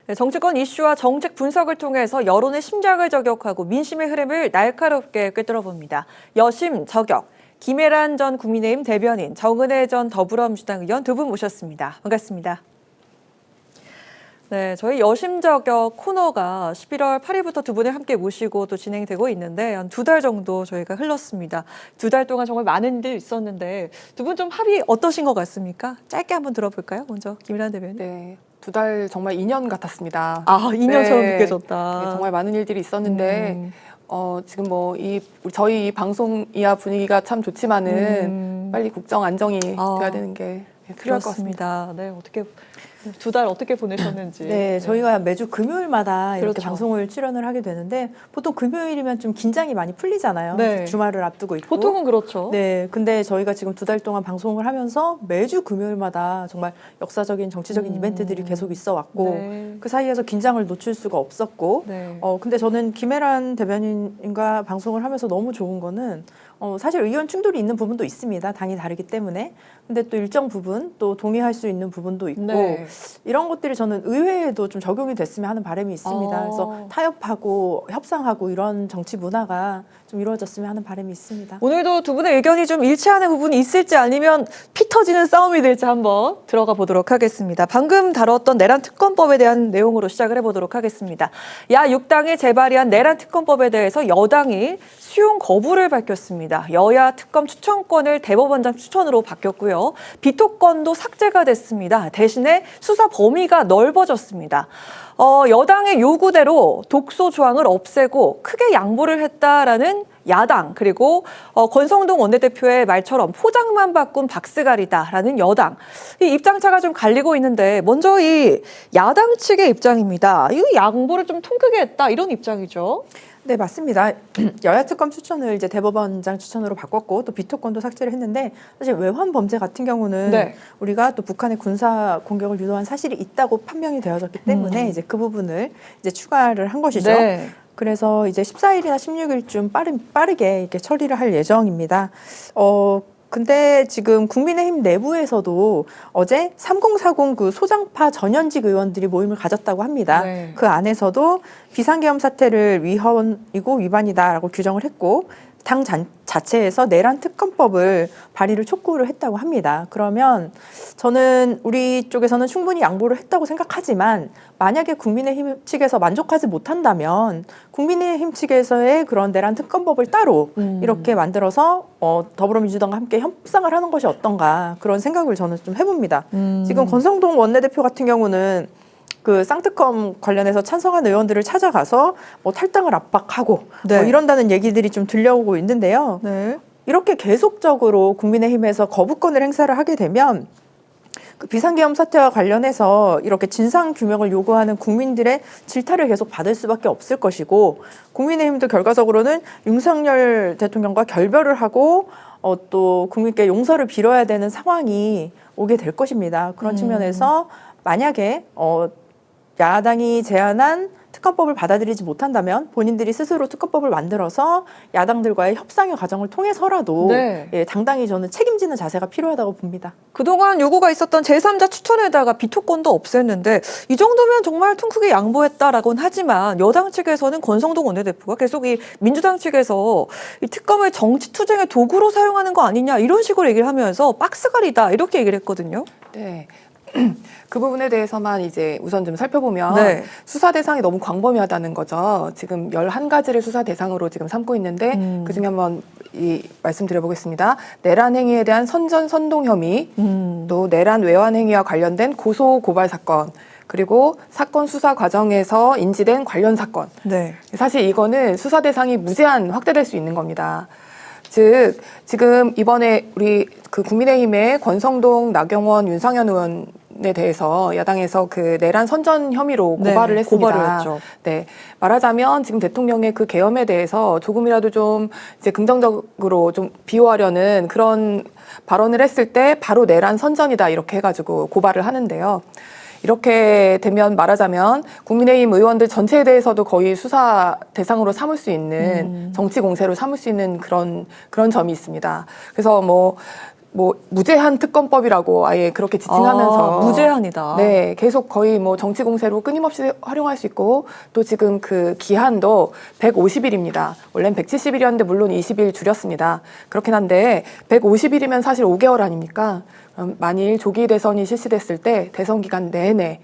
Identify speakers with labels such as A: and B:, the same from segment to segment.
A: 네, 정치권 이슈와 정책 분석을 통해서 여론의 심장을 저격하고 민심의 흐름을 날카롭게 꿰뚫어봅니다. 여심 저격, 김혜란 전 국민의힘 대변인, 정은혜 전 더불어민주당 의원 두 분 모셨습니다. 반갑습니다. 네, 저희 여심저격 코너가 11월 8일부터 두 분을 함께 모시고 또 진행되고 있는데 한 2달 정도 저희가 흘렀습니다. 2달 동안 정말 많은 일이 있었는데 두 분 좀 합의 어떠신 것 같습니까? 짧게 한번 들어볼까요? 먼저 김혜란 대변인.
B: 네, 2달 정말 2년 같았습니다.
A: 아, 2년처럼
B: 네,
A: 느껴졌다.
B: 네, 정말 많은 일들이 있었는데 지금 뭐 저희 이 방송 이하 분위기가 참 좋지만은 빨리 국정 안정이 돼야 되는 게 필요할 것 같습니다.
A: 네, 어떻게 2달 어떻게 보내셨는지.
C: 네, 저희가 매주 금요일마다 이렇게
A: 그렇죠.
C: 방송을 출연을 하게 되는데 보통 금요일이면 좀 긴장이 많이 풀리잖아요.
A: 네.
C: 주말을 앞두고 있고.
A: 보통은 그렇죠.
C: 네, 근데 저희가 지금 2달 동안 방송을 하면서 매주 금요일마다 정말 역사적인 정치적인 이벤트들이 계속 있어 왔고
A: 네.
C: 그 사이에서 긴장을 놓칠 수가 없었고
A: 네.
C: 근데 저는 김혜란 대변인과 방송을 하면서 너무 좋은 거는 사실 의견 충돌이 있는 부분도 있습니다. 당이 다르기 때문에. 근데 또 일정 부분 또 동의할 수 있는 부분도 있고
A: 네.
C: 이런 것들이 저는 의회에도 좀 적용이 됐으면 하는 바람이 있습니다. 그래서 타협하고 협상하고 이런 정치 문화가 좀 이루어졌으면 하는 바람이 있습니다.
A: 오늘도 두 분의 의견이 좀 일치하는 부분이 있을지 아니면 피 터지는 싸움이 될지 한번 들어가 보도록 하겠습니다. 방금 다뤘던 내란 특검법에 대한 내용으로 시작을 해보도록 하겠습니다. 야 6당이 재발의한 내란 특검법에 대해서 여당이 수용 거부를 밝혔습니다. 여야 특검 추천권을 대법원장 추천으로 바뀌었고요. 비토권도 삭제가 됐습니다. 대신에 수사 범위가 넓어졌습니다. 여당의 요구대로 독소 조항을 없애고 크게 양보를 했다라는 야당, 그리고 권성동 원내대표의 말처럼 포장만 바꾼 박스갈이다라는 여당. 이 입장차가 좀 갈리고 있는데 먼저 이 야당 측의 입장입니다. 이 양보를 좀 통 크게 했다 이런 입장이죠.
C: 네, 맞습니다. 여야 특검 추천을 이제 대법원장 추천으로 바꿨고 또 비토권도 삭제를 했는데 사실 외환 범죄 같은 경우는
A: 네.
C: 우리가 또 북한의 군사 공격을 유도한 사실이 있다고 판명이 되어졌기 때문에 이제 그 부분을 이제 추가를 한 것이죠.
A: 네.
C: 그래서 이제 14일이나 16일쯤 빠르게 이렇게 처리를 할 예정입니다. 근데 지금 국민의힘 내부에서도 어제 3040 그 소장파 전현직 의원들이 모임을 가졌다고 합니다.
A: 네.
C: 그 안에서도 비상계엄 사태를 위헌이고 위반이다라고 규정을 했고 당 자체에서 내란 특검법을 발의를 촉구를 했다고 합니다. 그러면 저는 우리 쪽에서는 충분히 양보를 했다고 생각하지만 만약에 국민의힘 측에서 만족하지 못한다면 국민의힘 측에서의 그런 내란 특검법을 따로 이렇게 만들어서 더불어민주당과 함께 협상을 하는 것이 어떤가 그런 생각을 저는 좀 해봅니다. 지금 권성동 원내대표 같은 경우는 그 쌍특검 관련해서 찬성한 의원들을 찾아가서 뭐 탈당을 압박하고
A: 네.
C: 뭐 이런다는 얘기들이 좀 들려오고 있는데요.
A: 네.
C: 이렇게 계속적으로 국민의힘에서 거부권을 행사를 하게 되면 그 비상계엄 사태와 관련해서 이렇게 진상규명을 요구하는 국민들의 질타를 계속 받을 수밖에 없을 것이고 국민의힘도 결과적으로는 윤석열 대통령과 결별을 하고 또 국민께 용서를 빌어야 되는 상황이 오게 될 것입니다. 그런 측면에서 만약에 야당이 제안한 특검법을 받아들이지 못한다면 본인들이 스스로 특검법을 만들어서 야당들과의 협상의 과정을 통해서라도
A: 네.
C: 예, 당당히 저는 책임지는 자세가 필요하다고 봅니다.
A: 그동안 요구가 있었던 제3자 추천에다가 비토권도 없앴는데 이 정도면 정말 통 크게 양보했다라고는 하지만 여당 측에서는 권성동 원내대표가 계속 이 민주당 측에서 이 특검을 정치 투쟁의 도구로 사용하는 거 아니냐 이런 식으로 얘기를 하면서 박스갈이다 이렇게 얘기를 했거든요.
B: 네. 그 부분에 대해서만 이제 우선 좀 살펴보면
A: 네.
B: 수사 대상이 너무 광범위하다는 거죠. 지금 11가지를 수사 대상으로 지금 삼고 있는데 그중에 한번 말씀드려보겠습니다. 내란 행위에 대한 선전 선동 혐의, 또 내란 외환 행위와 관련된 고소 고발 사건, 그리고 사건 수사 과정에서 인지된 관련 사건.
A: 네.
B: 사실 이거는 수사 대상이 무제한 확대될 수 있는 겁니다. 즉 지금 이번에 우리 그 국민의힘의 권성동, 나경원, 윤상현 의원에 대해서 야당에서 그 내란 선전 혐의로 고발을
A: 네,
B: 했습니다.
A: 고발을 했죠.
B: 네, 말하자면 지금 대통령의 그 계엄에 대해서 조금이라도 좀 이제 긍정적으로 좀 비호하려는 그런 발언을 했을 때 바로 내란 선전이다 이렇게 해가지고 고발을 하는데요. 이렇게 되면 말하자면 국민의힘 의원들 전체에 대해서도 거의 수사 대상으로 삼을 수 있는 정치 공세로 삼을 수 있는 그런 점이 있습니다. 그래서 뭐 뭐 무제한 특검법이라고 아예 그렇게 지칭하면서
A: 무제한이다.
B: 네, 계속 거의 뭐 정치 공세로 끊임없이 활용할 수 있고 또 지금 그 기한도 150일입니다. 원래는 170일이었는데 물론 20일 줄였습니다. 그렇긴 한데 150일이면 사실 5개월 아닙니까? 만일 조기 대선이 실시됐을 때 대선 기간 내내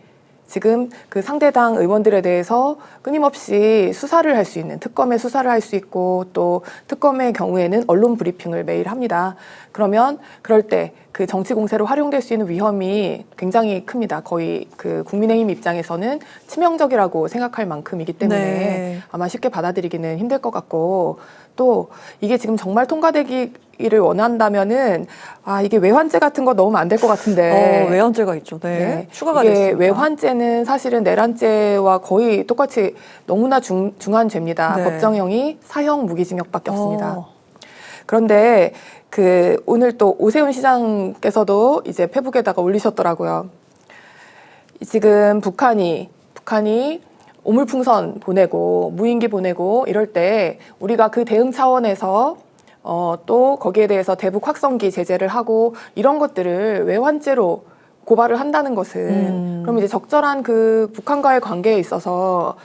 B: 지금 그 상대당 의원들에 대해서 끊임없이 수사를 할 수 있는 특검의 수사를 할 수 있고 또 특검의 경우에는 언론 브리핑을 매일 합니다. 그러면 그럴 때 그 정치 공세로 활용될 수 있는 위험이 굉장히 큽니다. 거의 그 국민의힘 입장에서는 치명적이라고 생각할 만큼이기 때문에
A: 네.
B: 아마 쉽게 받아들이기는 힘들 것 같고 또 이게 지금 정말 통과되기를 원한다면은 이게 외환죄 같은 거 넣으면 안 될 것 같은데
A: 외환죄가 있죠. 네.
B: 네.
A: 추가가
B: 이게
A: 됐습니다.
B: 외환죄는 사실은 내란죄와 거의 똑같이 너무나 중한 죄입니다.
A: 네.
B: 법정형이 사형 무기징역밖에 없습니다. 그런데 그 오늘 또 오세훈 시장께서도 이제 페북에다가 올리셨더라고요. 지금 북한이 오물풍선 보내고 무인기 보내고 이럴 때 우리가 그 대응 차원에서 또 거기에 대해서 대북 확성기 제재를 하고 이런 것들을 외환죄로 고발을 한다는 것은 그럼 이제 적절한 그 북한과의 관계에 있어서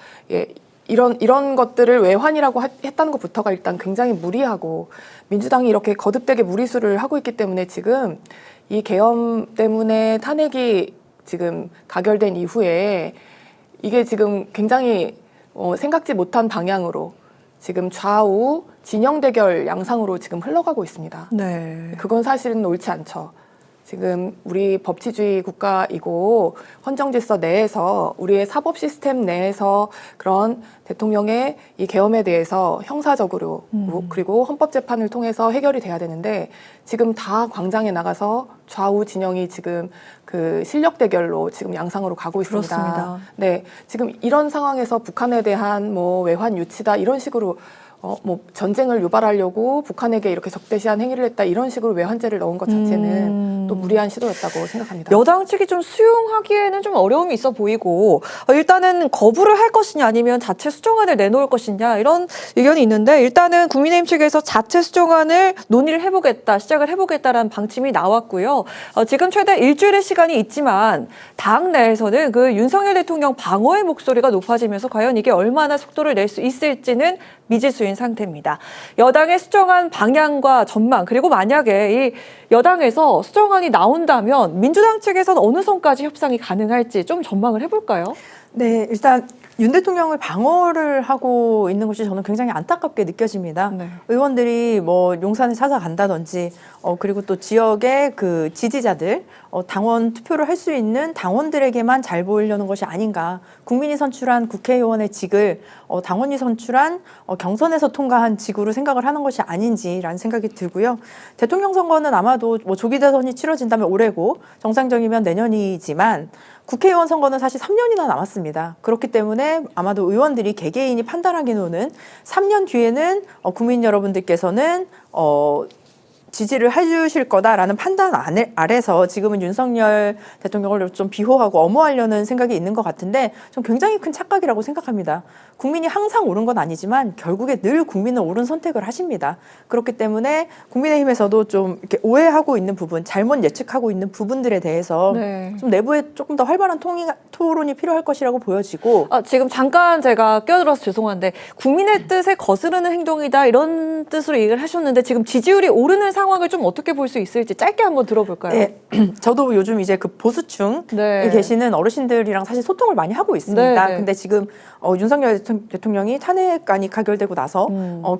B: 이런 것들을 외환이라고 했다는 것부터가 일단 굉장히 무리하고 민주당이 이렇게 거듭되게 무리수를 하고 있기 때문에 지금 이 계엄 때문에 탄핵이 지금 가결된 이후에 이게 지금 굉장히 생각지 못한 방향으로 지금 좌우 진영 대결 양상으로 지금 흘러가고 있습니다.
A: 네.
B: 그건 사실은 옳지 않죠. 지금 우리 법치주의 국가이고 헌정질서 내에서 우리의 사법 시스템 내에서 그런 대통령의 이 계엄에 대해서 형사적으로 그리고 헌법재판을 통해서 해결이 돼야 되는데 지금 다 광장에 나가서 좌우 진영이 지금 그 실력 대결로 지금 양상으로 가고 있습니다.
A: 그렇습니다.
B: 네, 지금 이런 상황에서 북한에 대한 뭐 외환 유치다 이런 식으로 뭐 전쟁을 유발하려고 북한에게 이렇게 적대시한 행위를 했다 이런 식으로 외환죄를 넣은 것 자체는 또 무리한 시도였다고 생각합니다.
A: 여당 측이 좀 수용하기에는 좀 어려움이 있어 보이고 일단은 거부를 할 것이냐 아니면 자체 수정안을 내놓을 것이냐 이런 의견이 있는데 일단은 국민의힘 측에서 자체 수정안을 논의를 해보겠다, 시작을 해보겠다라는 방침이 나왔고요. 지금 최대 일주일의 시간이 있지만 당 내에서는 그 윤석열 대통령 방어의 목소리가 높아지면서 과연 이게 얼마나 속도를 낼 수 있을지는 미지수인 상태입니다. 여당의 수정안 방향과 전망 그리고 만약에 이 여당에서 수정안이 나온다면 민주당 측에서는 어느 선까지 협상이 가능할지 좀 전망을 해볼까요?
C: 네, 일단 윤 대통령을 방어를 하고 있는 것이 저는 굉장히 안타깝게 느껴집니다.
A: 네.
C: 의원들이 뭐 용산에 찾아간다든지 그리고 또 지역의 그 지지자들 당원 투표를 할 수 있는 당원들에게만 잘 보이려는 것이 아닌가. 국민이 선출한 국회의원의 직을 당원이 선출한 경선에서 통과한 직으로 생각을 하는 것이 아닌지라는 생각이 들고요. 대통령 선거는 아마도 뭐 조기 대선이 치러진다면 올해고 정상적이면 내년이지만 국회의원 선거는 사실 3년이나 남았습니다. 그렇기 때문에 아마도 의원들이 개개인이 판단하기로는 3년 뒤에는 국민 여러분들께서는 지지를 해주실 거다라는 판단 아래서 지금은 윤석열 대통령을 좀 비호하고 엄호하려는 생각이 있는 것 같은데 좀 굉장히 큰 착각이라고 생각합니다. 국민이 항상 옳은 건 아니지만 결국에 늘 국민은 옳은 선택을 하십니다. 그렇기 때문에 국민의힘에서도 좀 이렇게 오해하고 있는 부분, 잘못 예측하고 있는 부분들에 대해서
A: 네.
C: 좀 내부에 조금 더 활발한 토론이 필요할 것이라고 보여지고
A: 지금 잠깐 제가 끼어들어서 죄송한데 국민의 뜻에 거스르는 행동이다 이런 뜻으로 얘기를 하셨는데 지금 지지율이 오르는 상황을 좀 어떻게 볼 수 있을지 짧게 한번 들어볼까요?
C: 네, 저도 요즘 이제 그 보수층에
A: 네.
C: 계시는 어르신들이랑 사실 소통을 많이 하고 있습니다.
A: 네, 네.
C: 근데 지금 윤석열 대통령이 탄핵안이 가결되고 나서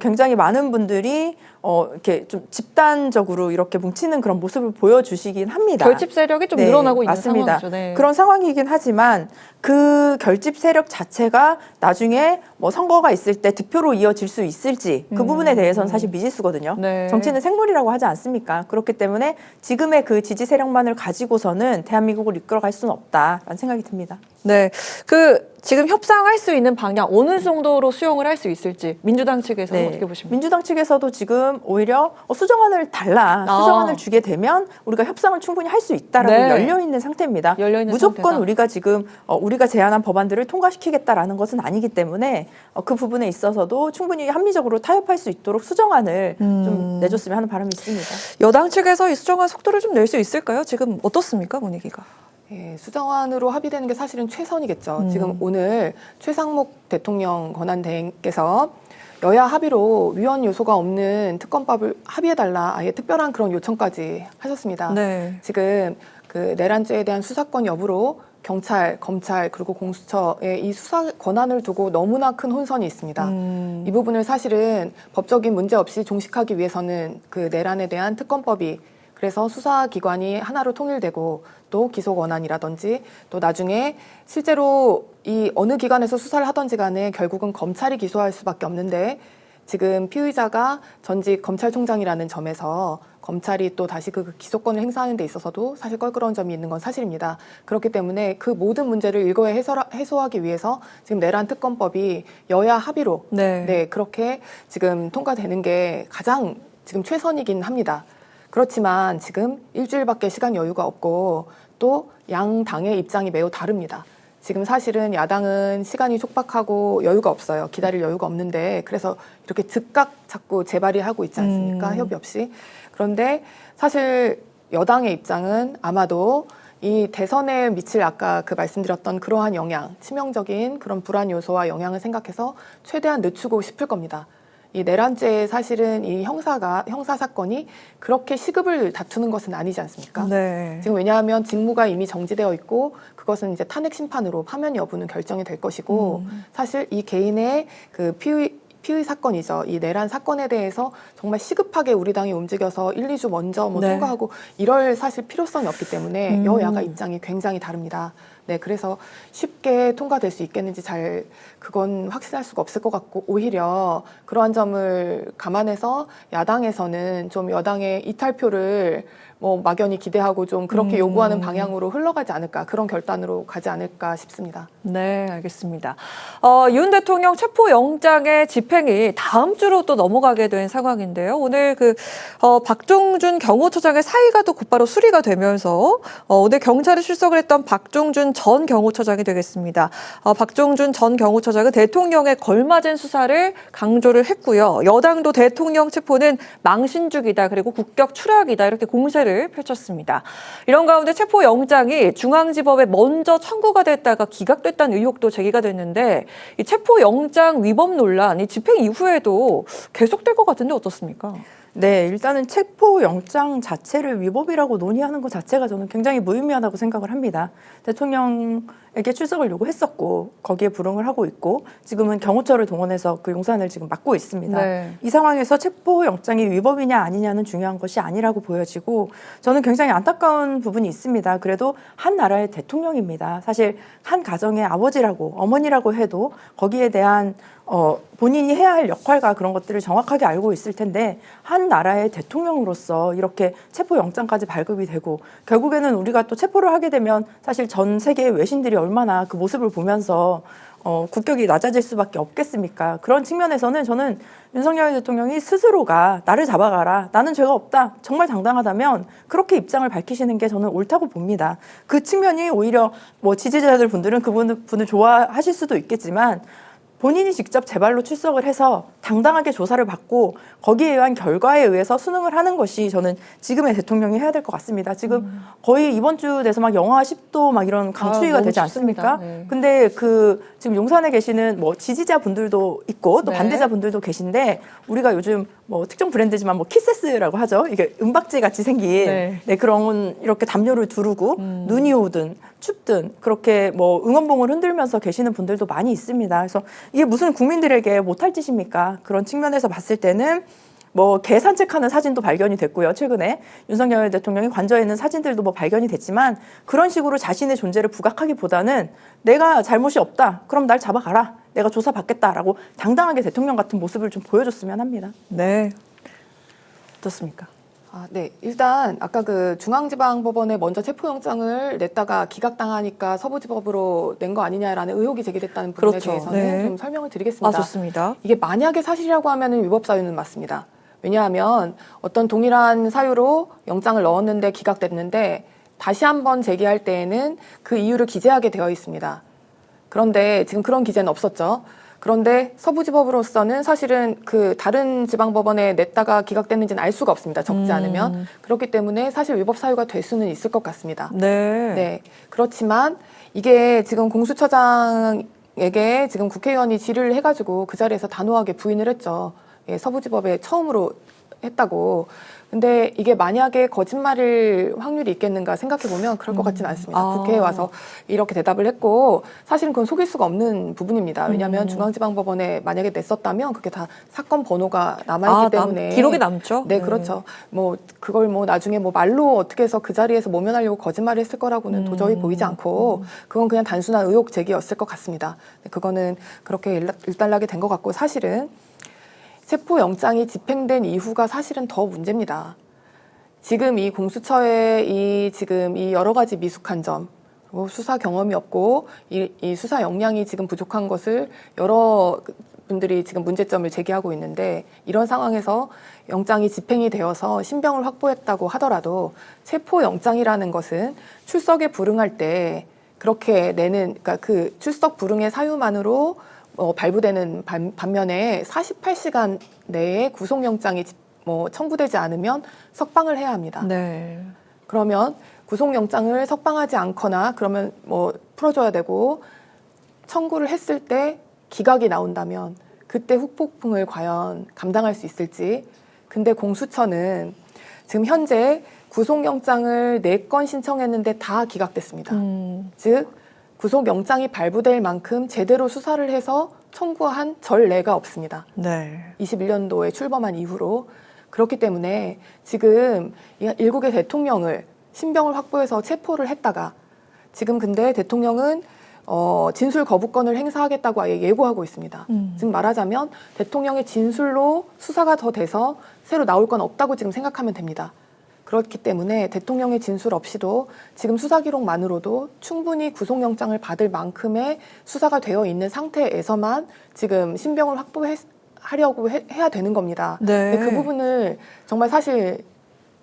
C: 굉장히 많은 분들이 이렇게 좀 집단적으로 이렇게 뭉치는 그런 모습을 보여주시긴 합니다.
A: 결집 세력이 좀
C: 네,
A: 늘어나고 있는
C: 맞습니다.
A: 상황이죠. 네.
C: 그런 상황이긴 하지만 그 결집 세력 자체가 나중에 뭐 선거가 있을 때 득표로 이어질 수 있을지 그 부분에 대해서는 사실 미지수거든요.
A: 네.
C: 정치는 생물이라고 하지 않습니까? 그렇기 때문에 지금의 그 지지 세력만을 가지고서는 대한민국을 이끌어갈 수는 없다라는 생각이 듭니다.
A: 네, 그 지금 협상할 수 있는 방향 어느 정도로 수용을 할 수 있을지 민주당 측에서는 어떻게 보십니까?
C: 민주당 측에서도 지금 오히려 수정안을 수정안을 주게 되면 우리가 협상을 충분히 할 수 있다라고
A: 네.
C: 열려있는 상태입니다.
A: 열려있는
C: 무조건
A: 상태다.
C: 우리가 지금 우리가 제안한 법안들을 통과시키겠다라는 것은 아니기 때문에 그 부분에 있어서도 충분히 합리적으로 타협할 수 있도록 수정안을 좀 내줬으면 하는 바람이 있습니다.
A: 여당 측에서 이 수정안 속도를 좀 낼 수 있을까요? 지금 어떻습니까, 분위기가?
B: 예, 수정안으로 합의되는 게 사실은 최선이겠죠. 지금 오늘 최상목 대통령 권한대행께서 여야 합의로 위헌 요소가 없는 특검법을 합의해달라 아예 특별한 그런 요청까지 하셨습니다.
A: 네.
B: 지금 그 내란죄에 대한 수사권 여부로 경찰, 검찰 그리고 공수처의 이 수사 권한을 두고 너무나 큰 혼선이 있습니다. 이 부분을 사실은 법적인 문제 없이 종식하기 위해서는 그 내란에 대한 특검법이 그래서 수사기관이 하나로 통일되고 또 기소 권한이라든지 또 나중에 실제로 이 어느 기관에서 수사를 하든지 간에 결국은 검찰이 기소할 수밖에 없는데 지금 피의자가 전직 검찰총장이라는 점에서 검찰이 또 다시 그 기소권을 행사하는 데 있어서도 사실 껄끄러운 점이 있는 건 사실입니다. 그렇기 때문에 그 모든 문제를 일거에 해소하기 위해서 지금 내란 특검법이 여야 합의로
A: 네.
B: 그렇게 지금 통과되는 게 가장 지금 최선이긴 합니다. 그렇지만 지금 일주일밖에 시간 여유가 없고 또 양 당의 입장이 매우 다릅니다. 지금 사실은 야당은 시간이 촉박하고 여유가 없어요. 기다릴 여유가 없는데 그래서 이렇게 즉각 자꾸 재발의하고 있지 않습니까? 협의 없이. 그런데 사실 여당의 입장은 아마도 이 대선에 미칠 아까 그 말씀드렸던 그러한 영향, 치명적인 그런 불안 요소와 영향을 생각해서 최대한 늦추고 싶을 겁니다. 이 내란죄 사실은 이 형사 사건이 그렇게 시급을 다투는 것은 아니지 않습니까?
A: 네.
B: 지금 왜냐하면 직무가 이미 정지되어 있고 그것은 이제 탄핵 심판으로 파면 여부는 결정이 될 것이고 사실 이 개인의 그 피의 사건이죠. 이 내란 사건에 대해서 정말 시급하게 우리 당이 움직여서 1, 2주 먼저
A: 네.
B: 통과하고 이럴 사실 필요성이 없기 때문에 여야가 입장이 굉장히 다릅니다. 네, 그래서 쉽게 통과될 수 있겠는지 잘 그건 확신할 수가 없을 것 같고 오히려 그러한 점을 감안해서 야당에서는 좀 여당의 이탈표를 뭐 막연히 기대하고 좀 그렇게 요구하는 방향으로 흘러가지 않을까 그런 결단으로 가지 않을까 싶습니다.
A: 네, 알겠습니다. 윤 대통령 체포영장의 집행이 다음 주로 또 넘어가게 된 상황인데요. 오늘 박종준 경호처장의 사의가 또 곧바로 수리가 되면서 오늘 경찰에 출석을 했던 박종준 전 경호처장이 되겠습니다. 박종준 전 경호처장은 대통령에 걸맞은 수사를 강조를 했고요. 여당도 대통령 체포는 망신주기다 그리고 국격 추락이다 이렇게 공세를 펼쳤습니다. 이런 가운데 체포영장이 중앙지법에 먼저 청구가 됐다가 기각됐다는 의혹도 제기가 됐는데 이 체포영장 위법 논란, 이 집행 이후에도 계속될 것 같은데 어떻습니까?
C: 네, 일단은 체포영장 자체를 위법이라고 논의하는 것 자체가 저는 굉장히 무의미하다고 생각을 합니다. 대통령에게 출석을 요구했었고 거기에 불응을 하고 있고 지금은 경호처를 동원해서 그 용산을 지금 맡고 있습니다.
A: 네.
C: 이 상황에서 체포영장이 위법이냐 아니냐는 중요한 것이 아니라고 보여지고 저는 굉장히 안타까운 부분이 있습니다. 그래도 한 나라의 대통령입니다. 사실 한 가정의 아버지라고 어머니라고 해도 거기에 대한 본인이 해야 할 역할과 그런 것들을 정확하게 알고 있을 텐데 한 나라의 대통령으로서 이렇게 체포영장까지 발급이 되고 결국에는 우리가 또 체포를 하게 되면 사실 전 세계의 외신들이 얼마나 그 모습을 보면서 국격이 낮아질 수밖에 없겠습니까? 그런 측면에서는 저는 윤석열 대통령이 스스로가 나를 잡아가라, 나는 죄가 없다, 정말 당당하다면 그렇게 입장을 밝히시는 게 저는 옳다고 봅니다. 그 측면이 오히려 뭐 지지자들 분들은 그분을 좋아하실 수도 있겠지만 본인이 직접 제발로 출석을 해서 당당하게 조사를 받고 거기에 의한 결과에 의해서 수능을 하는 것이 저는 지금의 대통령이 해야 될 것 같습니다. 지금 거의 이번 주 돼서 막 영하 10도 막 이런 강추위가
A: 너무
C: 되지
A: 춥습니다.
C: 않습니까?
A: 네.
C: 근데 지금 용산에 계시는 뭐 지지자 분들도 있고 또
A: 네.
C: 반대자 분들도 계신데 우리가 요즘 뭐 특정 브랜드지만 뭐 키세스라고 하죠. 이게 은박지 같이 생긴
A: 네.
C: 그런 이렇게 담요를 두르고 눈이 오든 춥든 그렇게 뭐 응원봉을 흔들면서 계시는 분들도 많이 있습니다. 그래서 이게 무슨 국민들에게 못할 짓입니까? 그런 측면에서 봤을 때는 뭐 개 산책하는 사진도 발견이 됐고요. 최근에 윤석열 대통령이 관저에 있는 사진들도 뭐 발견이 됐지만 그런 식으로 자신의 존재를 부각하기보다는 내가 잘못이 없다. 그럼 날 잡아가라. 내가 조사받겠다라고 당당하게 대통령 같은 모습을 좀 보여줬으면 합니다.
A: 네. 어떻습니까?
B: 네. 일단 아까 그 중앙지방법원에 먼저 체포영장을 냈다가 기각당하니까 서부지법으로 낸 거 아니냐라는 의혹이 제기됐다는 부분에
A: 그렇죠.
B: 대해서는
A: 네.
B: 좀 설명을 드리겠습니다.
A: 좋습니다.
B: 이게 만약에 사실이라고 하면 위법 사유는 맞습니다. 왜냐하면 어떤 동일한 사유로 영장을 넣었는데 기각됐는데 다시 한번 제기할 때에는 그 이유를 기재하게 되어 있습니다. 그런데 지금 그런 기재는 없었죠. 그런데 서부지법으로서는 사실은 그 다른 지방법원에 냈다가 기각됐는지는 알 수가 없습니다. 적지 않으면. 그렇기 때문에 사실 위법 사유가 될 수는 있을 것 같습니다.
A: 네.
B: 네. 그렇지만 이게 지금 공수처장에게 지금 국회의원이 질의를 해가지고 그 자리에서 단호하게 부인을 했죠. 예, 서부지법에 처음으로 했다고. 근데 이게 만약에 거짓말일 확률이 있겠는가 생각해보면 그럴 것 같지는 않습니다. 국회에 와서 이렇게 대답을 했고 사실은 그건 속일 수가 없는 부분입니다. 왜냐하면 중앙지방법원에 만약에 냈었다면 그게 다 사건 번호가 남아있기 때문에
A: 기록에 남죠.
B: 네, 그렇죠. 뭐 그걸 뭐 나중에 뭐 말로 어떻게 해서 그 자리에서 모면하려고 거짓말을 했을 거라고는 도저히 보이지 않고 그건 그냥 단순한 의혹 제기였을 것 같습니다. 그거는 그렇게 일단락이 된 것 같고 사실은 체포영장이 집행된 이후가 사실은 더 문제입니다. 지금 이 공수처의 지금 이 여러 가지 미숙한 점, 그리고 수사 경험이 없고 이 수사 역량이 지금 부족한 것을 여러 분들이 지금 문제점을 제기하고 있는데 이런 상황에서 영장이 집행이 되어서 신병을 확보했다고 하더라도 체포영장이라는 것은 출석에 불응할 때 그렇게 내는 그러니까 그 출석 불응의 사유만으로 발부되는 반면에 48시간 내에 구속영장이 청구되지 않으면 석방을 해야 합니다.
A: 네.
B: 그러면 구속영장을 석방하지 않거나 그러면 풀어줘야 되고 청구를 했을 때 기각이 나온다면 그때 후폭풍을 과연 감당할 수 있을지. 근데 공수처는 지금 현재 구속영장을 4건 신청했는데 다 기각됐습니다. 즉 구속영장이 발부될 만큼 제대로 수사를 해서 청구한 전례가 없습니다.
A: 네.
B: 21년도에 출범한 이후로. 그렇기 때문에 지금 일국의 대통령을 신병을 확보해서 체포를 했다가 지금 근데 대통령은 진술 거부권을 행사하겠다고 아예 예고하고 있습니다. 즉 말하자면 대통령의 진술로 수사가 더 돼서 새로 나올 건 없다고 지금 생각하면 됩니다. 그렇기 때문에 대통령의 진술 없이도 지금 수사 기록만으로도 충분히 구속영장을 받을 만큼의 수사가 되어 있는 상태에서만 지금 신병을 확보하려고 해야 되는 겁니다.
A: 네.
B: 그 부분을 정말 사실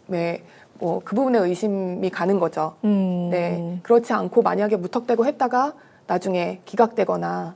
B: 그 부분에 의심이 가는 거죠. 네, 그렇지 않고 만약에 무턱대고 했다가 나중에 기각되거나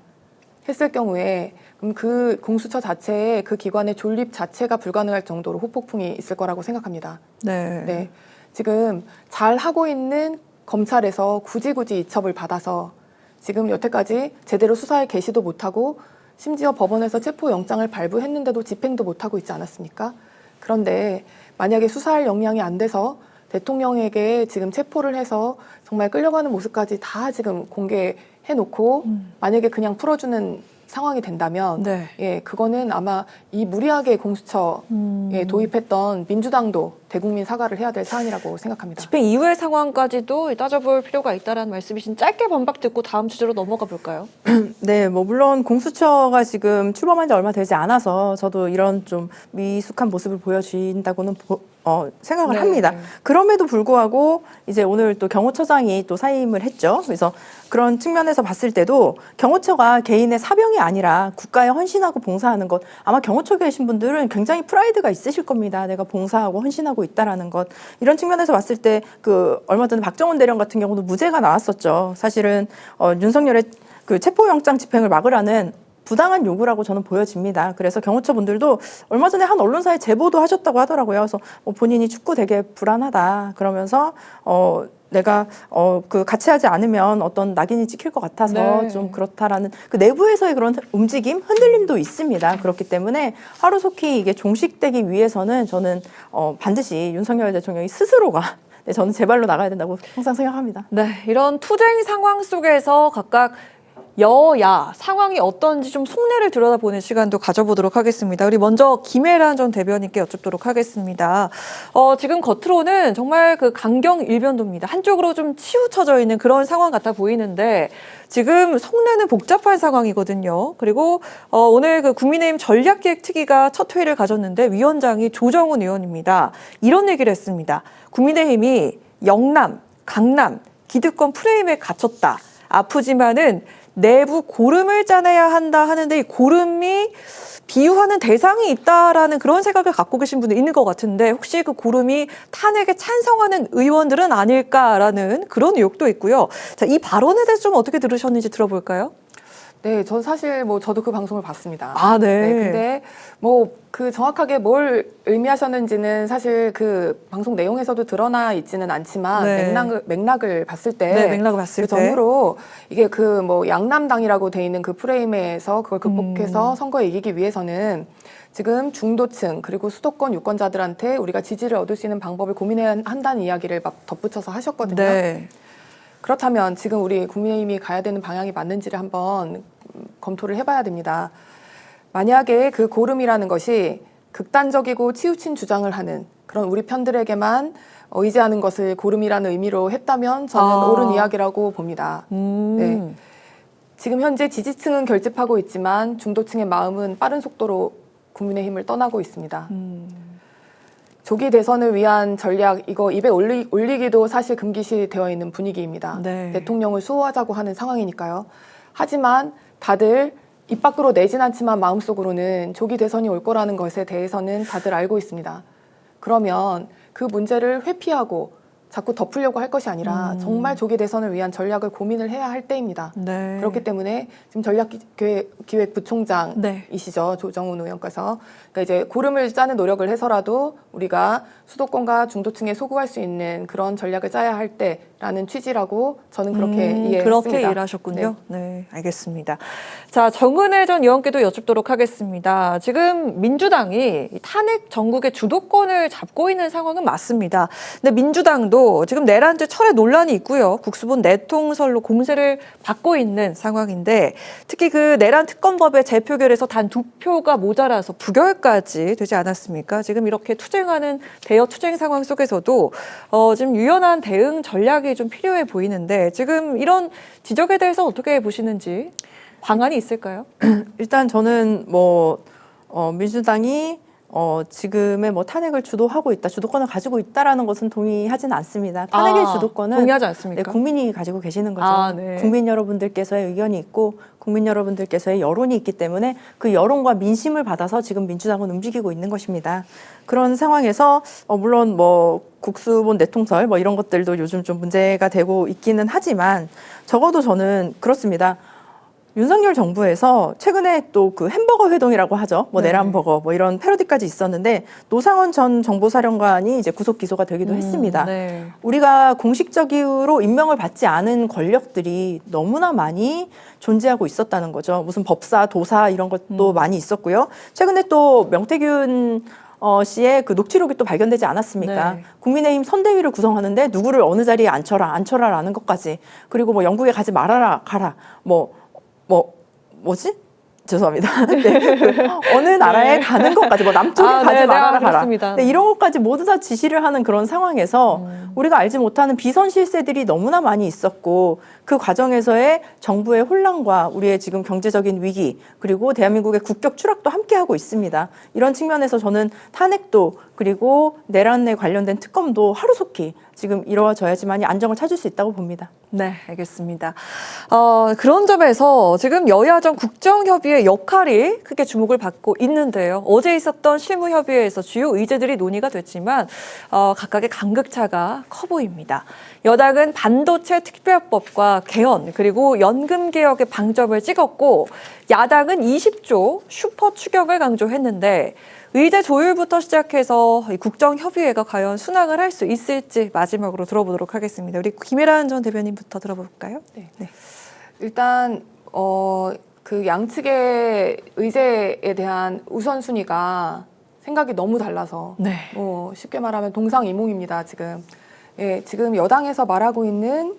B: 했을 경우에 그럼 그 공수처 자체의 그 기관의 존립 자체가 불가능할 정도로 후폭풍이 있을 거라고 생각합니다.
A: 네.
B: 네, 지금 잘 하고 있는 검찰에서 굳이 이첩을 받아서 지금 여태까지 제대로 수사에 개시도 못하고 심지어 법원에서 체포영장을 발부했는데도 집행도 못하고 있지 않았습니까? 그런데 만약에 수사할 역량이 안 돼서 대통령에게 지금 체포를 해서 정말 끌려가는 모습까지 다 지금 공개해놓고 만약에 그냥 풀어주는 상황이 된다면
A: 네.
B: 예, 그거는 아마 이 무리하게 공수처에 도입했던 민주당도 대국민 사과를 해야 될 사안이라고 생각합니다.
A: 집행 이후의 상황까지도 따져볼 필요가 있다는 말씀이신 짧게 반박 듣고 다음 주제로 넘어가 볼까요?
C: 네, 물론 공수처가 지금 출범한 지 얼마 되지 않아서 저도 이런 좀 미숙한 모습을 보여준다고는 생각을
A: 네.
C: 합니다. 그럼에도 불구하고 이제 오늘 또 경호처장이 또 사임을 했죠. 그래서 그런 측면에서 봤을 때도 경호처가 개인의 사병이 아니라 국가에 헌신하고 봉사하는 것, 아마 경호처에 계신 분들은 굉장히 프라이드가 있으실 겁니다. 내가 봉사하고 헌신하고 있다라는 것. 이런 측면에서 봤을 때 얼마 전에 박정원 대령 같은 경우도 무죄가 나왔었죠. 사실은 윤석열의 그 체포영장 집행을 막으라는 부당한 요구라고 저는 보여집니다. 그래서 경호처 분들도 얼마 전에 한 언론사에 제보도 하셨다고 하더라고요. 그래서 본인이 축구 되게 불안하다. 그러면서 내가 같이 하지 않으면 어떤 낙인이 찍힐 것 같아서
A: 네.
C: 좀 그렇다라는 그 내부에서의 그런 움직임, 흔들림도 있습니다. 그렇기 때문에 하루속히 이게 종식되기 위해서는 저는 반드시 윤석열 대통령이 스스로가 저는 제 발로 나가야 된다고 항상 생각합니다.
A: 네, 이런 투쟁 상황 속에서 각각 여야 상황이 어떤지 좀 속내를 들여다보는 시간도 가져보도록 하겠습니다. 우리 먼저 김혜란 전 대변인께 여쭙도록 하겠습니다. 지금 겉으로는 정말 그 강경 일변도입니다. 한쪽으로 좀 치우쳐져 있는 그런 상황 같아 보이는데 지금 속내는 복잡한 상황이거든요. 그리고 오늘 그 국민의힘 전략기획특위가 첫 회의를 가졌는데 위원장이 조정훈 의원입니다. 이런 얘기를 했습니다. 국민의힘이 영남, 강남, 기득권 프레임에 갇혔다. 아프지만은 내부 고름을 짜내야 한다 하는데 이 고름이 비유하는 대상이 있다라는 그런 생각을 갖고 계신 분도 있는 것 같은데 혹시 그 고름이 탄핵에 찬성하는 의원들은 아닐까라는 그런 의혹도 있고요. 자, 이 발언에 대해서 좀 어떻게 들으셨는지 들어볼까요?
B: 네, 전 사실 저도 그 방송을 봤습니다.
A: 아, 네.
B: 근데 그 정확하게 뭘 의미하셨는지는 사실 그 방송 내용에서도 드러나 있지는 않지만
A: 네.
B: 맥락을 봤을 때,
A: 네, 맥락을 봤을
B: 그
A: 때.
B: 전후로 이게 양남당이라고 돼 있는 그 프레임에서 그걸 극복해서 선거에 이기기 위해서는 지금 중도층 그리고 수도권 유권자들한테 우리가 지지를 얻을 수 있는 방법을 고민해야 한다는 이야기를 막 덧붙여서 하셨거든요.
A: 네.
B: 그렇다면 지금 우리 국민의힘이 가야 되는 방향이 맞는지를 한번 검토를 해봐야 됩니다. 만약에 그 고름이라는 것이 극단적이고 치우친 주장을 하는 그런 우리 편들에게만 의지하는 것을 고름이라는 의미로 했다면 저는 옳은 이야기라고 봅니다. 네. 지금 현재 지지층은 결집하고 있지만 중도층의 마음은 빠른 속도로 국민의힘을 떠나고 있습니다. 조기 대선을 위한 전략 이거 입에 올리기도 사실 금기시 되어 있는 분위기입니다.
A: 네.
B: 대통령을 수호하자고 하는 상황이니까요. 하지만 다들 입 밖으로 내진 않지만 마음속으로는 조기 대선이 올 거라는 것에 대해서는 다들 알고 있습니다. 그러면 그 문제를 회피하고 자꾸 덮으려고 할 것이 아니라 정말 조기 대선을 위한 전략을 고민을 해야 할 때입니다.
A: 네.
B: 그렇기 때문에 지금 전략기획부총장이시죠. 조정훈 의원께서. 그러니까 이제 고름을 짜는 노력을 해서라도 우리가 수도권과 중도층에 소구할 수 있는 그런 전략을 짜야 할 때라는 취지라고 저는 그렇게 이해했습니다.
A: 그렇게 이해하셨군요. 네, 알겠습니다. 자, 정은혜 전 의원께도 여쭙도록 하겠습니다. 지금 민주당이 탄핵 전국의 주도권을 잡고 있는 상황은 맞습니다. 근데 민주당도 지금 내란죄 철회 논란이 있고요. 국수본 내통설로 공세를 받고 있는 상황인데 특히 그 내란 특검법의 재표결에서 단 2표가 모자라서 부결까지 되지 않았습니까? 지금 이렇게 투쟁하는 대여 투쟁 상황 속에서도 지금 유연한 대응 전략이 좀 필요해 보이는데 지금 이런 지적에 대해서 어떻게 보시는지 방안이 있을까요?
C: 일단 저는 민주당이 지금의 탄핵을 주도하고 있다, 주도권을 가지고 있다라는 것은 동의하지는 않습니다. 탄핵의 주도권은
A: 동의하지 않습니까?
C: 네, 국민이 가지고 계시는 거죠.
A: 네.
C: 국민 여러분들께서의 의견이 있고 국민 여러분들께서의 여론이 있기 때문에 그 여론과 민심을 받아서 지금 민주당은 움직이고 있는 것입니다. 그런 상황에서 물론 국수본 내통설 이런 것들도 요즘 좀 문제가 되고 있기는 하지만 적어도 저는 그렇습니다. 윤석열 정부에서 최근에 또 그 햄버거 회동이라고 하죠.
A: 네.
C: 내란버거 이런 패러디까지 있었는데 노상원 전 정보사령관이 이제 구속 기소가 되기도 했습니다.
A: 네.
C: 우리가 공식적으로 임명을 받지 않은 권력들이 너무나 많이 존재하고 있었다는 거죠. 무슨 법사, 도사 이런 것도 많이 있었고요. 최근에 또 명태균 씨의 그 녹취록이 또 발견되지 않았습니까?
A: 네.
C: 국민의힘 선대위를 구성하는데 누구를 어느 자리에 앉혀라라는 것까지 그리고 영국에 가지 말아라 가라 뭐지? 죄송합니다. 네. 어느 나라에 가는 것까지 남쪽에 가지 말아라 가라. 네, 이런 것까지 모두 다 지시를 하는 그런 상황에서 우리가 알지 못하는 비선 실세들이 너무나 많이 있었고 그 과정에서의 정부의 혼란과 우리의 지금 경제적인 위기 그리고 대한민국의 국격 추락도 함께하고 있습니다. 이런 측면에서 저는 탄핵도 그리고 내란에 관련된 특검도 하루속히 지금 이루어져야지만이 안정을 찾을 수 있다고 봅니다.
A: 네, 알겠습니다. 그런 점에서 지금 여야정 국정협의회 역할이 크게 주목을 받고 있는데요. 어제 있었던 실무협의회에서 주요 의제들이 논의가 됐지만 각각의 간극차가 커 보입니다. 여당은 반도체 특별법과 개헌 그리고 연금개혁의 방점을 찍었고 야당은 20조 슈퍼 추경을 강조했는데 의제 조율부터 시작해서 국정협의회가 과연 순항을 할 수 있을지 마지막으로 들어보도록 하겠습니다. 우리 김혜란 전 대변인부터 들어볼까요?
B: 네. 일단 그 양측의 의제에 대한 우선순위가 생각이 너무 달라서
A: 네.
B: 쉽게 말하면 동상이몽입니다. 지금. 예, 지금 여당에서 말하고 있는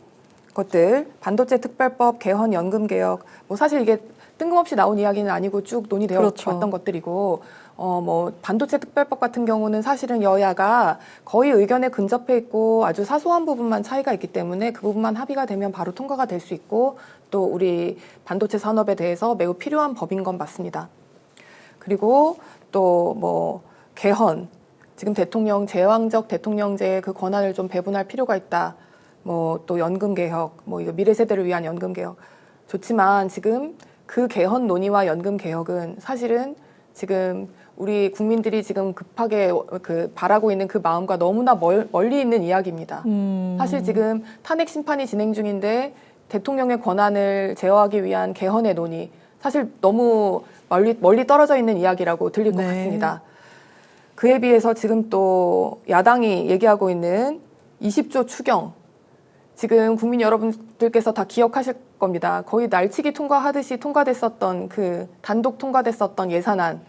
B: 것들, 반도체 특별법, 개헌, 연금 개혁, 뭐 사실 이게 뜬금없이 나온 이야기는 아니고 쭉 논의되어
A: 그렇죠.
B: 왔던 것들이고, 뭐 반도체 특별법 같은 경우는 사실은 여야가 거의 의견에 근접해 있고 아주 사소한 부분만 차이가 있기 때문에 그 부분만 합의가 되면 바로 통과가 될 수 있고, 또 우리 반도체 산업에 대해서 매우 필요한 법인 건 맞습니다. 그리고 또 뭐 개헌, 지금 대통령 제왕적 대통령제의 그 권한을 좀 배분할 필요가 있다. 뭐 또 연금 개혁, 뭐 이거 미래 세대를 위한 연금 개혁 좋지만, 지금 그 개헌 논의와 연금 개혁은 사실은 지금 우리 국민들이 지금 급하게 그 바라고 있는 그 마음과 너무나 멀리 있는 이야기입니다. 사실 지금 탄핵 심판이 진행 중인데 대통령의 권한을 제어하기 위한 개헌의 논의, 사실 너무 멀리 떨어져 있는 이야기라고 들릴 것
A: 네.
B: 같습니다. 그에 비해서 지금 또 야당이 얘기하고 있는 20조 추경, 지금 국민 여러분들께서 다 기억하실 겁니다. 거의 날치기 통과하듯이 통과됐었던 그 단독 통과됐었던 예산안,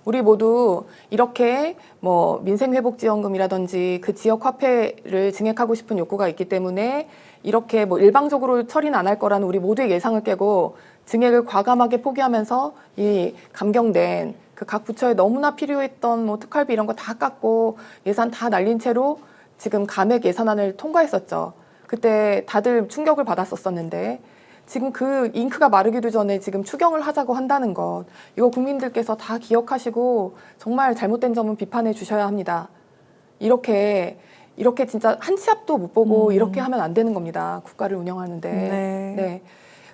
B: 우리 모두 이렇게 뭐 민생회복지원금이라든지 그 지역 화폐를 증액하고 싶은 욕구가 있기 때문에 이렇게 뭐 일방적으로 처리는 안 할 거라는 우리 모두의 예상을 깨고 증액을 과감하게 포기하면서 이 감경된 그 각 부처에 너무나 필요했던 뭐 특활비 이런 거 다 깎고 예산 다 날린 채로 지금 감액 예산안을 통과했었죠. 그때 다들 충격을 받았었는데 지금 그 잉크가 마르기도 전에 지금 추경을 하자고 한다는 것, 이거 국민들께서 다 기억하시고 정말 잘못된 점은 비판해 주셔야 합니다. 이렇게 진짜 한 치 앞도 못 보고 이렇게 하면 안 되는 겁니다. 국가를 운영하는데. 네.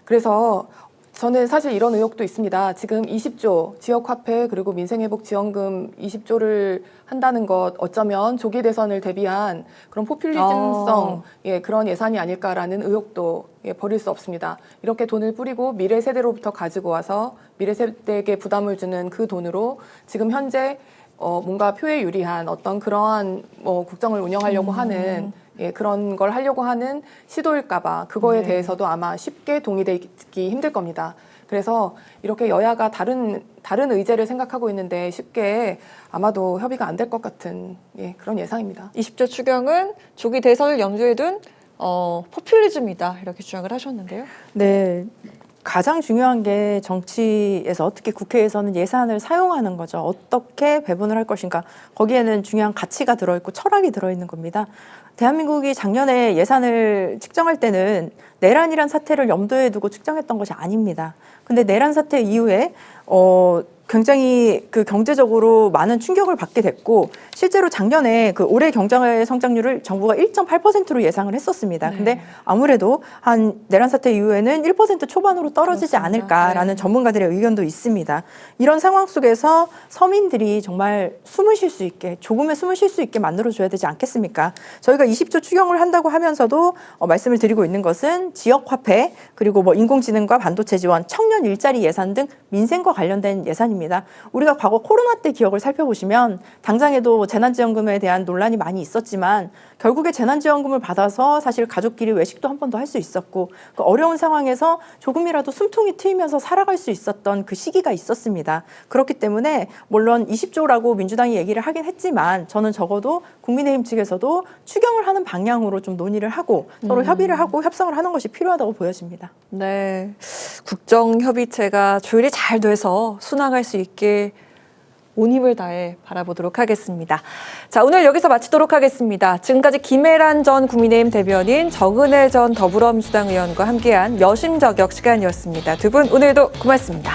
B: 그래서 저는 사실 이런 의혹도 있습니다. 지금 20조 지역화폐 그리고 민생회복지원금 20조를 한다는 것, 어쩌면 조기 대선을 대비한 그런 포퓰리즘성 그런 예산이 아닐까라는 의혹도 버릴 수 없습니다. 이렇게 돈을 뿌리고 미래 세대로부터 가지고 와서 미래 세대에게 부담을 주는 그 돈으로 지금 현재 뭔가 표에 유리한 어떤 그러한 국정을 운영하려고 하는 그런 걸 하려고 하는 시도일까봐 그거에 대해서도 아마 쉽게 동의되기 힘들 겁니다. 그래서 이렇게 여야가 다른 의제를 생각하고 있는데 쉽게 아마도 협의가 안 될 것 같은 그런 예상입니다.
A: 20조 추경은 조기 대선을 염두에 둔 포퓰리즘이다, 이렇게 주장을 하셨는데요.
C: 네. 가장 중요한 게 정치에서 어떻게 국회에서는 예산을 사용하는 거죠. 어떻게 배분을 할 것인가. 거기에는 중요한 가치가 들어있고 철학이 들어있는 겁니다. 대한민국이 작년에 예산을 측정할 때는 내란이란 사태를 염두에 두고 측정했던 것이 아닙니다. 근데 내란 사태 이후에 굉장히 그 경제적으로 많은 충격을 받게 됐고, 실제로 작년에 그 올해 경제 성장률을 정부가 1.8%로 예상을 했었습니다. 근데 아무래도 한 내란 사태 이후에는 1% 초반으로 떨어지지 않을까라는 전문가들의 의견도 있습니다. 이런 상황 속에서 서민들이 정말 숨을 쉴 수 있게, 조금의 숨을 쉴 수 있게 만들어줘야 되지 않겠습니까? 저희가 20조 추경을 한다고 하면서도 말씀을 드리고 있는 것은 지역화폐, 그리고 뭐 인공지능과 반도체 지원, 청년 일자리 예산 등 민생과 관련된 예산입니다. 우리가 과거 코로나 때 기억을 살펴보시면 당장에도 재난지원금에 대한 논란이 많이 있었지만 결국에 재난지원금을 받아서 사실 가족끼리 외식도 한 번 더 할 수 있었고, 그 어려운 상황에서 조금이라도 숨통이 트이면서 살아갈 수 있었던 그 시기가 있었습니다. 그렇기 때문에 물론 20조라고 민주당이 얘기를 하긴 했지만 저는 적어도 국민의힘 측에서도 추경을 하는 방향으로 좀 논의를 하고 서로 협의를 하고 협상을 하는 것이 필요하다고 보여집니다.
A: 네, 국정협의체가 조율이 잘 돼서 순항할 수 있게 온 힘을 다해 바라보도록 하겠습니다. 자, 오늘 여기서 마치도록 하겠습니다. 지금까지 김혜란 전 국민의힘 대변인, 정은혜 전 더불어민주당 의원과 함께한 여심저격 시간이었습니다. 두 분 오늘도 고맙습니다.